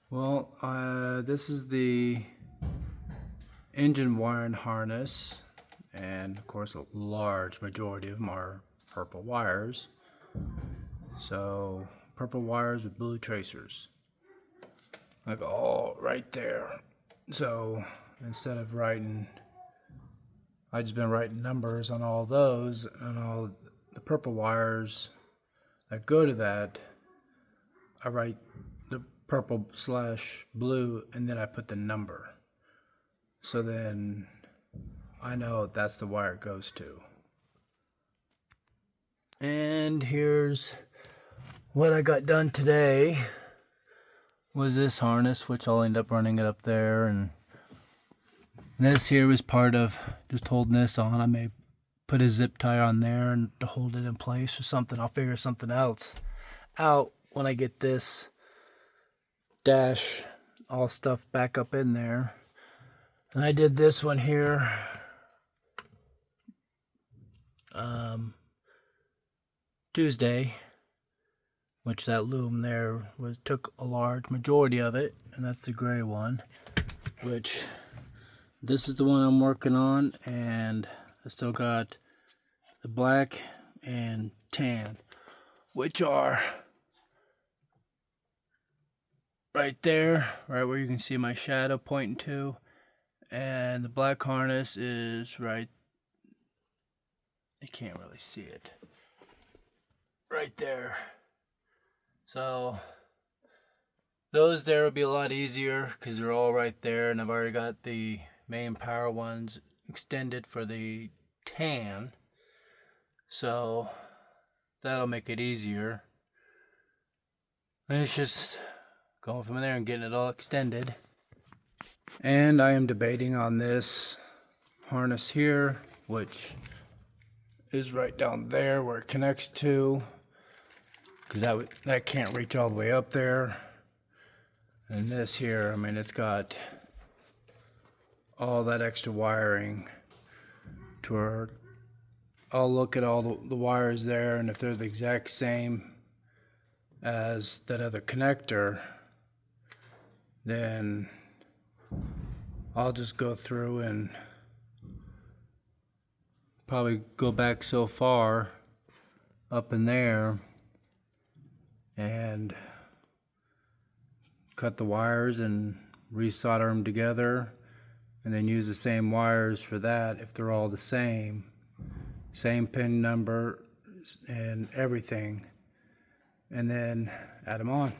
Well, this is the engine wiring harness, and of course a large majority of them are purple wires. So purple wires with blue tracers, like all right there. So instead of writing, I just been writing numbers on all those, and all the purple wires that go to that, I write the purple / blue, and then I put the number. So then I know that's the wire it goes to. And here's what I got done today. Was this harness, which I'll end up running it up there, and this here was part of just holding this on. I may put a zip tie on there and to hold it in place or something. I'll figure something else out when I get this dash all stuff back up in there. And I did this one here Tuesday, which that loom there took a large majority of it, and that's the gray one, which this is the one I'm working on, and I still got the black and tan, which are right there, right where you can see my shadow pointing to, and the black harness is right, you can't really see it, right there. So those there will be a lot easier because they're all right there, and I've already got the main power ones extended for the tan, so that'll make it easier. And it's just going from there and getting it all extended. And I am debating on this harness here, which is right down there where it connects to, because that can't reach all the way up there. And this here, I mean, it's got all that extra wiring to where I'll look at all the wires there, and if they're the exact same as that other connector, then I'll just go through and probably go back so far up in there and cut the wires and resolder them together, and then use the same wires for that if they're all the same pin number and everything, and then add them on.